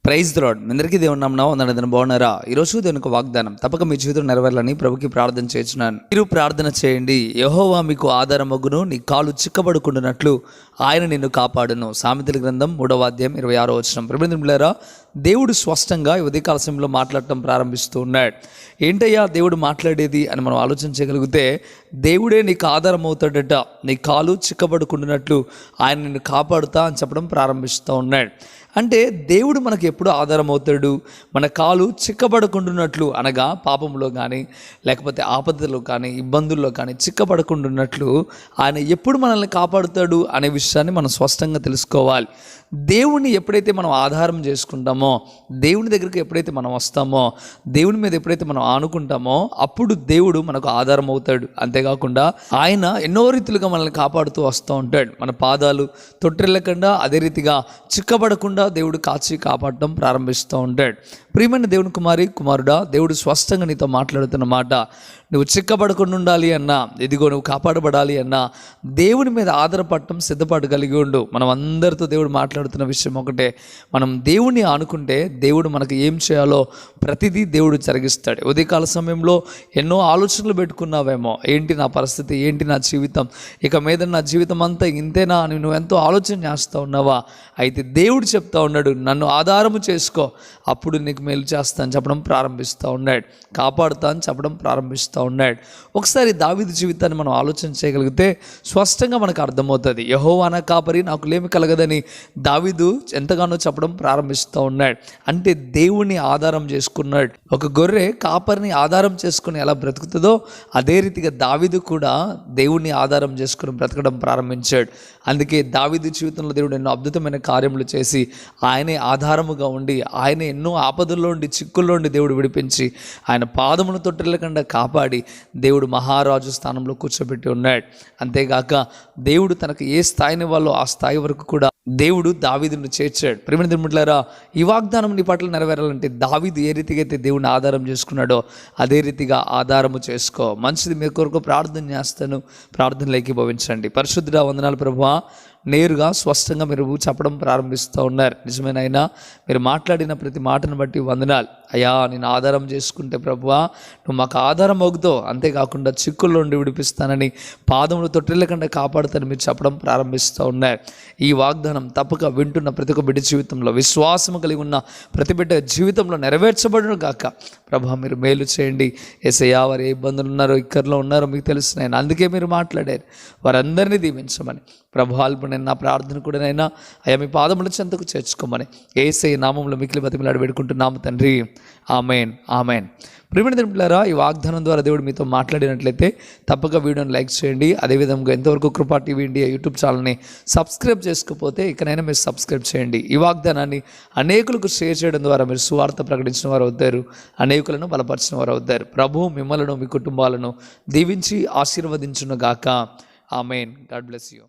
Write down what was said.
Praise the lord. అందరికీ దేవుని నామమున వందనాలు. బాగున్నారా? ఈరోజు దేవుని యొక్క వాగ్దానం తప్పక మీ జీవితం నెరవేరాలని ప్రభుకి ప్రార్థన చేస్తున్నాను. మీరు ప్రార్థన చేయండి. యెహోవా మీకు ఆధారమగును, నీ కాలు చిక్కబడుకుంటున్నట్లు ఆయన నిన్ను కాపాడును. సామెతల గ్రంథం 3వ అధ్యాయం 26వ వచనం. ప్రభువులారా, దేవుడు స్పష్టంగా ఈ ఉదయకాల సమయంలో మాట్లాడటం ప్రారంభిస్తూ ఉన్నాడు. ఏంటయ్యా దేవుడు మాట్లాడేది అని మనం ఆలోచన చేయగలిగితే, దేవుడే నీకు ఆధారం అవుతాడట. నీ కాలు చిక్కబడుకుంటున్నట్లు ఆయన నిన్ను కాపాడుతా అని చెప్పడం ప్రారంభిస్తూ ఉన్నాడు. అంటే దేవుడు మనకు ఎప్పుడు ఆధారం అవుతాడు? మన కాలు చిక్కబడకుండున్నట్లు, అనగా పాపంలో కానీ లేకపోతే ఆపదలో కానీ ఇబ్బందుల్లో కానీ చిక్కబడకుండున్నట్లు ఆయన ఎప్పుడు మనల్ని కాపాడుతాడు అనే విషయాన్ని మనం స్పష్టంగా తెలుసుకోవాలి. దేవుణ్ణి ఎప్పుడైతే మనం ఆధారం చేసుకుంటామో, దేవుని దగ్గరికి ఎప్పుడైతే మనం వస్తామో, దేవుని మీద ఎప్పుడైతే మనం ఆనుకుంటామో, అప్పుడు దేవుడు మనకు ఆధారం అవుతాడు. అంతేకాకుండా ఆయన ఎన్నో రీతులుగా మనల్ని కాపాడుతూ వస్తూ ఉంటాడు. మన పాదాలు తొట్టిల్లకుండా, అదే రీతిగా చిక్కబడకుండా దేవుడు కాచి కాపాడటం ప్రారంభిస్తూ ఉంటాడు. ప్రియమైన దేవుని కుమారుడా, దేవుడు స్పష్టంగా నీతో మాట్లాడుతున్న మాట, నువ్వు చిక్కబడకుండా ఉండాలి అన్నా, ఇదిగో నువ్వు కాపాడబడాలి అన్నా, దేవుని మీద ఆధారపడటం సిద్ధపాటు కలిగి ఉండు. మనం అందరితో దేవుడు మాట్లాడుతున్న విషయం ఒకటే, మనం దేవుణ్ణి ఆనుకుంటే దేవుడు మనకు ఏం చేయాలో ప్రతిదీ దేవుడు జరిగిస్తాడు. ఉదయకాల సమయంలో ఎన్నో ఆలోచనలు పెట్టుకున్నావేమో, ఏంటి నా పరిస్థితి, ఏంటి నా జీవితం, ఇక మీద నా జీవితం అంతా ఇంతేనా అని నువ్వు ఎంతో ఆలోచన చేస్తూ ఉన్నావా? అయితే దేవుడు చెప్తా ఉన్నాడు, నన్ను ఆధారము చేసుకో, అప్పుడు నీకు మేలు చేస్తా అని చెప్పడం ప్రారంభిస్తూ ఉన్నాడు. కాపాడుతా అని చెప్పడం ప్రారంభిస్తూ ఉన్నాడు. ఒకసారి దావీదు జీవితాన్ని మనం ఆలోచన చేయగలిగితే స్పష్టంగా మనకు అర్థమవుతుంది. యెహోవా నా కాపరి, నాకు లేమి కలగదని దావీదు ఎంతగానో చెప్పడం ప్రారంభిస్తూ ఉన్నాడు. అంటే దేవుణ్ణి ఆధారం చేసుకున్నాడు. ఒక గొర్రె కాపరిని ఆధారం చేసుకుని ఎలా బ్రతుకుతుందో, అదే రీతిగా దావీదు కూడా దేవుణ్ణి ఆధారం చేసుకుని బ్రతకడం ప్రారంభించాడు. అందుకే దావీదు జీవితంలో దేవుడు ఎన్నో అద్భుతమైన కార్యములు చేసి ఆయనే ఆధారముగా ఉండి, ఆయన ఎన్నో ఆపదల్లో ఉండి, చిక్కుల్లో ఉండి దేవుడు విడిపించి, ఆయన పాదమును తొట్టిల్లకుండా కాపాడి దేవుడు మహారాజు స్థానంలో కూర్చోబెట్టి ఉన్నాడు. అంతేగాక దేవుడు తనకు ఏ స్థాయిని వాళ్ళో ఆ స్థాయి వరకు కూడా దేవుడు దావీదును చేర్చాడు. ప్రియమైన దేవులారా, ఈ వాగ్దానం నీ పట్ల నెరవేరాలంటే దావీదు ఏ రీతిగా అయితే దేవుని ఆధారం చేసుకున్నాడో అదే రీతిగా ఆధారము చేసుకో. మంచిది, మీ కొరకు ప్రార్థన చేస్తాను. ప్రార్థనలు ఏకీభవించండి. పరిశుద్ధుడా, వందనాలు ప్రభువా. నేరుగా స్పష్టంగా మీరు చెప్పడం ప్రారంభిస్తూ ఉన్నారు. నిజమేనైనా మీరు మాట్లాడిన ప్రతి మాటను బట్టి వందనాలు అయ్యా. నేను ఆధారం చేసుకుంటే ప్రభువా, నువ్వు మాకు ఆధారం అవుతావు, అంతేకాకుండా చిక్కుల్లో ఉండి విడిపిస్తానని, పాదములు తొట్టిల్లకుండా కాపాడుతానని మీరు చెప్పడం ప్రారంభిస్తూ ఉన్నారు. ఈ వాగ్దానం తప్పక వింటున్న ప్రతి ఒక్క బిడ్డ జీవితంలో, విశ్వాసం కలిగి ఉన్న ప్రతి బిడ్డ జీవితంలో నెరవేర్చబడును గాక. ప్రభువా, మీరు మేలు చేయండి. యేసయ్యా, వారు ఏ ఇబ్బందులు ఉన్నారో, ఇక్కర్లో ఉన్నారో మీకు తెలుసునైనా, అందుకే మీరు మాట్లాడారు. వారందరినీ దీవించమని ప్రభు అల్పనైనా నా ప్రార్థన కూడా నైనా అయ్యా మీ పాదముల చెంతకు చేర్చుకోమని యేసయ్య నామములో మిక్కిలి బతిమలాడి వేడుకుంటున్నాము తండ్రి. Amen, amen. ప్రియమైన దేవులారా, ఈ వాగ్దానం ద్వారా దేవుడు మీతో మాట్లాడినట్లయితే తప్పక వీడియోని లైక్ చేయండి. అదేవిధంగా ఎంతవరకు కృపా టీవీ ఇండియా యూట్యూబ్ ఛానల్ని సబ్స్క్రైబ్ చేసుకోకపోతే ఇకనైనా మీరు సబ్స్క్రైబ్ చేయండి. ఈ వాగ్దానాన్ని అనేకులకు షేర్ చేయడం ద్వారా మీరు సువార్త ప్రకటించిన వారు అవుతారు, అనేకులను బలపరిచిన వారు అవుతారు. ప్రభువు మిమ్మలను, మీ కుటుంబాలను దీవించి ఆశీర్వదించును గాక. ఆమెన్. God bless you.